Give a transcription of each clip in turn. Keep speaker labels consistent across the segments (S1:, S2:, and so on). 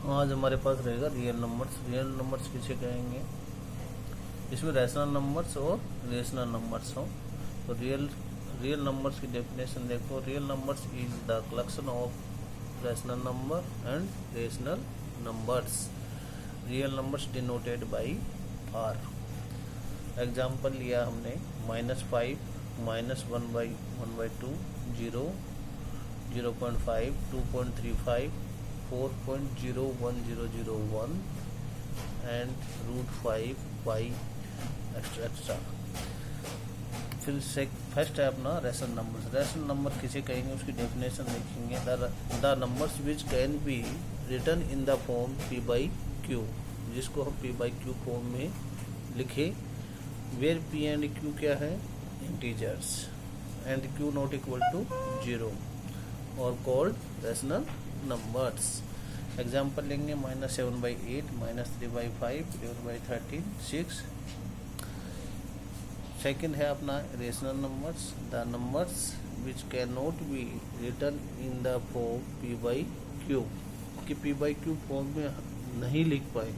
S1: आज हमारे पास रहेगा रियल नंबर्स। रियल नंबर्स किसे कहेंगे? इसमें रैशनल नंबर्स और रेशनल नंबर्स हो। तो रियल नंबर्स की डेफिनेशन देखो। Real numbers is the collection of rational number and rational numbers. Real numbers denoted by R. Example लिया हमने -5, -1/2, 0, 0.5, 2.35, 4.01001 एंड √5 पाई एक्स्ट्रा। फिर फर्स्ट है अपना रैशनल नंबर्स। रैशनल नंबर किसे कहेंगे उसकी डेफिनेशन देखेंगे। The numbers which can be written in the form P/Q, जिसको हम P/Q फॉर्म में लिखे। वेयर P एंड Q क्या है? Integers and Q not equal to 0 और कॉल्ड रैशनल नंबर्स। एग्जाम्पल लेंगे -7/8, -3/5, 11/13, 6। सेकेंड है अपना rational numbers. The numbers which can not be written in the form P/Q, कि P/Q फॉर्म में नहीं लिख पाए।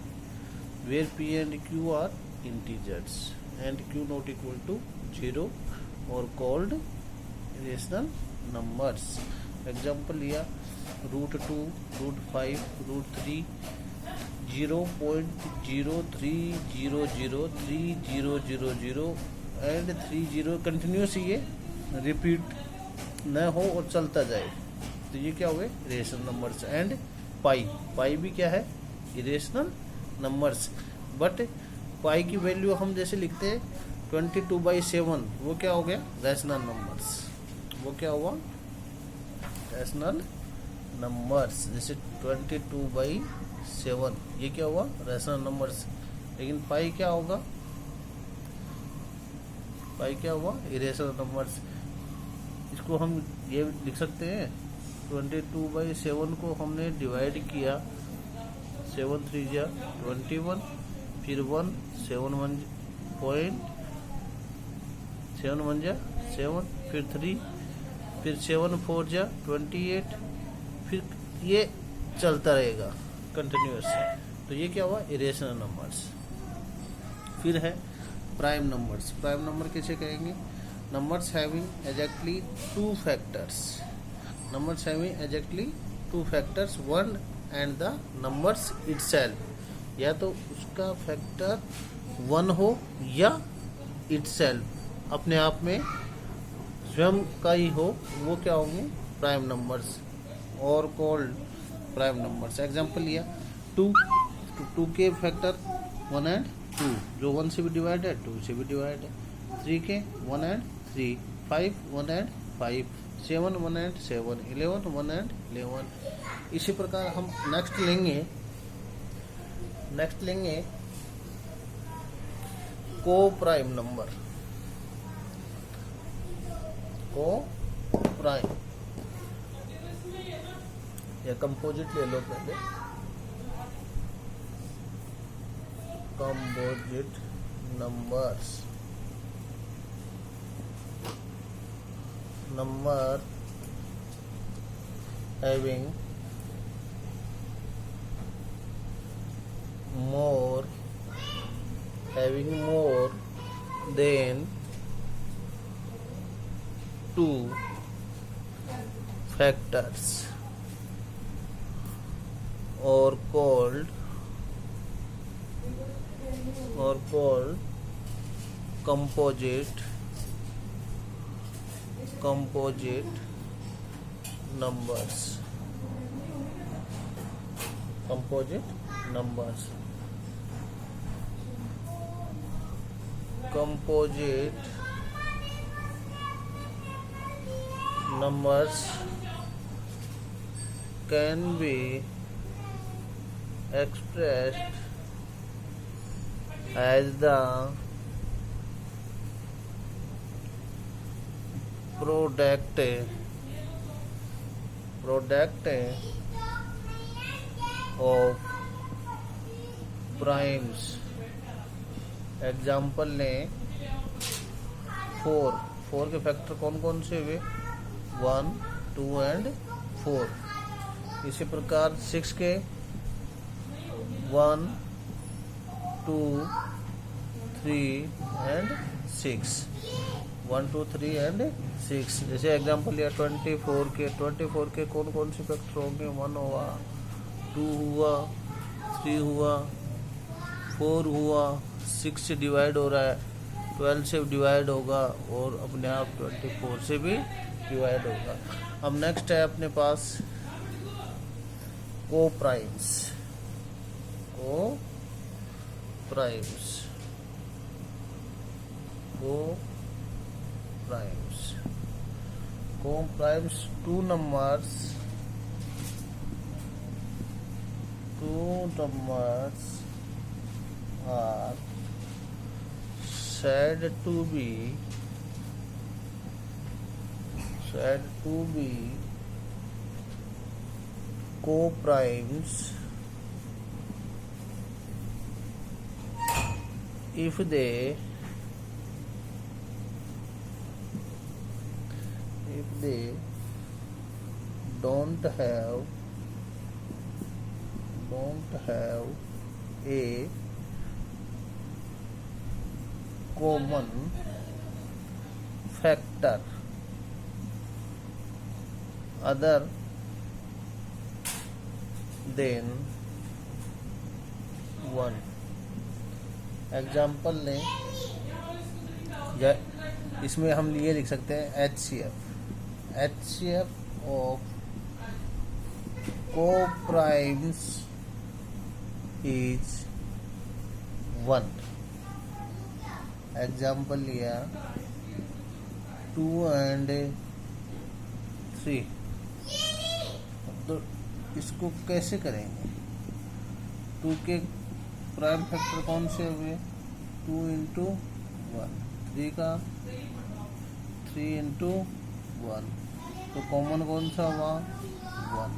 S1: Where P and Q are integers and Q not equal to 0 और called rational numbers. Example लिया √2, √5, √3, 0.03003000 and 30 continuous ये repeat न हो और चलता जाए। तो ये क्या हुए? Rational numbers. एंड पाई भी क्या है? Irrational numbers. बट पाई की वैल्यू हम जैसे लिखते हैं 22/7, वो क्या हो गया? Rational numbers. वो क्या हुआ? Rational numbers. जैसे 22/7 ये क्या हुआ? Rational numbers. लेकिन पाई क्या होगा? पाई क्या हुआ? Irrational numbers. इसको हम ये लिख सकते हैं 22/7 को हमने डिवाइड किया 7 3 जा 21, फिर 1 7 1 जा 7, फिर 3, फिर 7 4 जा 28, फिर ये चलता रहेगा कंटिन्यूस। तो ये क्या हुआ? Irrational numbers. फिर है प्राइम नंबर्स। प्राइम नंबर किसे कहेंगे? Numbers having exactly 2 factors. Numbers having exactly 2 factors 1 and the numbers itself. या तो उसका फैक्टर 1 हो या इटसेल्फ अपने आप में स्वयं का ही हो, वो क्या होंगे? प्राइम नंबर्स और कॉल्ड प्राइम नंबर्स। एग्जाम्पल लिया 2 के फैक्टर 1 एंड 2, जो 1 से भी डिवाइड है 2 से भी डिवाइड है। 3 के 1 एंड 3, 5 1 एंड 5, 7 1 एंड 7, 11 1 एंड 11। इसी प्रकार हम नेक्स्ट लेंगे को प्राइम नंबर। को प्राइम या कंपोजिट ले लो पहले। Composite numbers. Number having more than 2 factors or called composite numbers. Composite numbers. Composite numbers can be expressed as the product of primes। Example लें 4 के फैक्टर कौन कौन से हुए? 1 2 एंड 4। इसी प्रकार 6 के 1 2 3 एंड 6, 1 2 3 एंड 6। जैसे एग्जांपल लिया 24 के कौन कौन से फैक्टर होंगे? 1 हुआ, 2 हुआ, 3 हुआ, 4 हुआ, 6 से डिवाइड हो रहा है, 12 से डिवाइड होगा और अपने आप 24 से भी डिवाइड होगा। अब नेक्स्ट है अपने पास को primes. two numbers are said to be co-primes if they don't have a common factor other than 1। Example लें, या इसमें हम ये लिख सकते हैं HCF of co-primes is 1। Example लिया 2 and 3। तो इसको कैसे करेंगे? 2 के प्राइम फैक्टर कौन से हुए? 2 into 1, 3 का 3 into 1, तो कॉमन कौन सा हुआ? 1।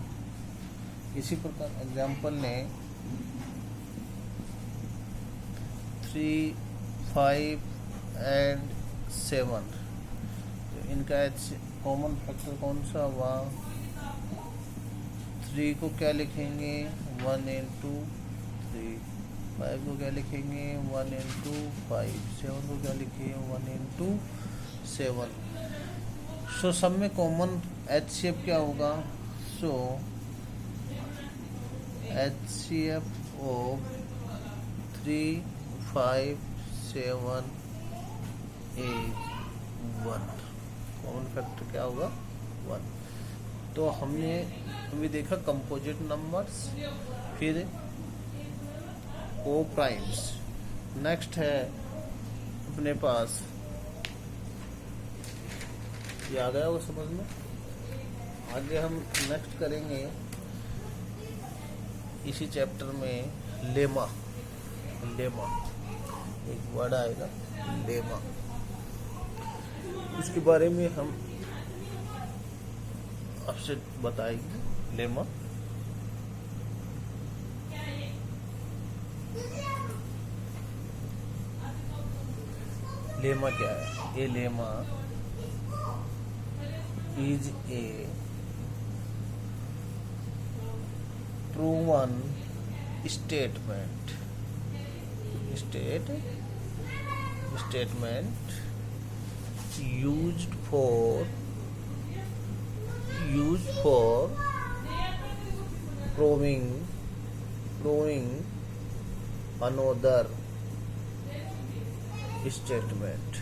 S1: इसी प्रकार एग्जाम्पल ने 3, 5 and 7, तो इनका कॉमन फैक्टर कौन सा हुआ? 3 को क्या लिखेंगे? 1 into 3। 5 को क्या लिखेंगे? 1 into 5। 7 को क्या लिखेंगे? 1 into 7। सो सब में कॉमन HCF क्या होगा? सो HCF of 3, 5, 7 is 1। Common factor क्या होगा? 1। तो हमने अभी देखा कंपोजिट नंबर्स, फिर को प्राइम्स। नेक्स्ट है अपने पास, ये आ गया वो समझ में। आगे हम नेक्स्ट करेंगे इसी चैप्टर में लेमा। एक वर्ड आएगा लेमा, उसके बारे में हम आपसे बताएंगे। लेमा क्या है? A lemma is a proven statement used for proving another statement।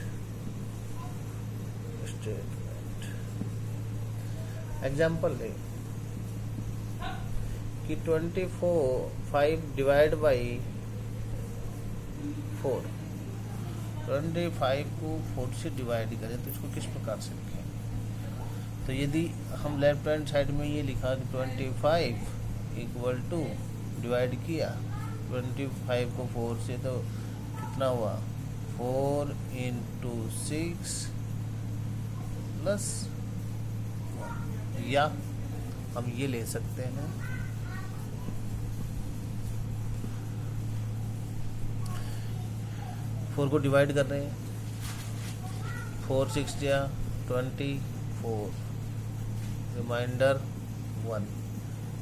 S1: Example ले कि 5 डिवाइड बाई 4, 25 को 4 से डिवाइड करें तो इसको किस प्रकार से लिखें? तो यदि हम लेफ्ट हैंड साइड में ये लिखा कि 25 इक्वल टू डिवाइड किया 25 को 4 से, तो कितना हुआ? 4 into 6 प्लस 1। या हम ये ले सकते हैं 4 को डिवाइड कर रहे हैं, 4 6 या 24, रिमाइंडर 1।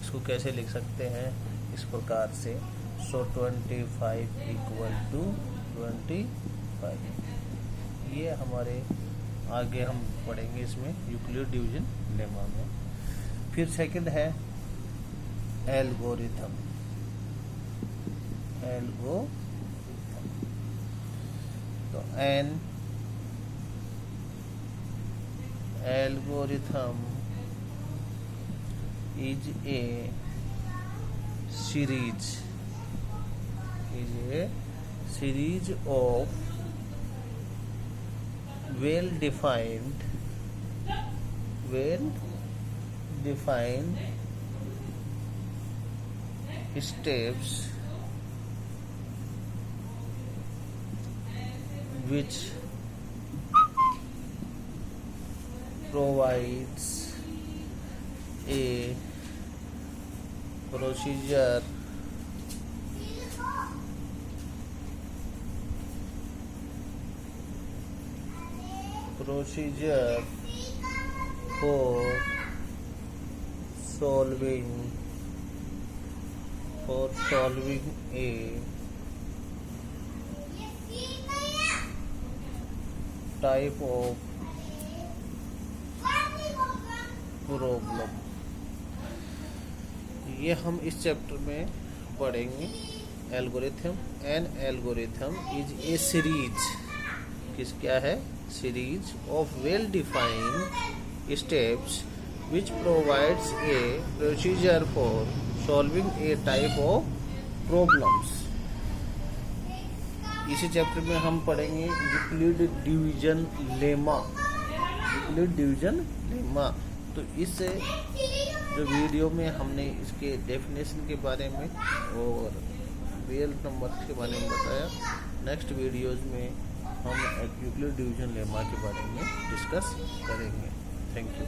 S1: इसको कैसे लिख सकते हैं? इस प्रकार से सो 25 इक्वल टू 25। ये हमारे आगे हम पढ़ेंगे इसमें यूक्लिड डिवीजन लेमा में। फिर सेकंड है एल्गोरिथम। तो N algorithm is a series of well defined steps which provides a procedure for solving a type of problem. ये हम इस चैप्टर में पढ़ेंगे algorithm. An algorithm is a series, क्या है? Series of well defined steps which provides a procedure for solving A type of problems. इसी chapter में हम पढ़ेंगे यूक्लिड डिवीजन लेमा। तो इस जो वीडियो में हमने इसके डेफिनेशन के बारे में और रियल नंबर के बारे में बताया। नेक्स्ट वीडियोस में हम यूक्लिड डिवीजन लेमा के बारे में डिस्कस करेंगे। Thank you.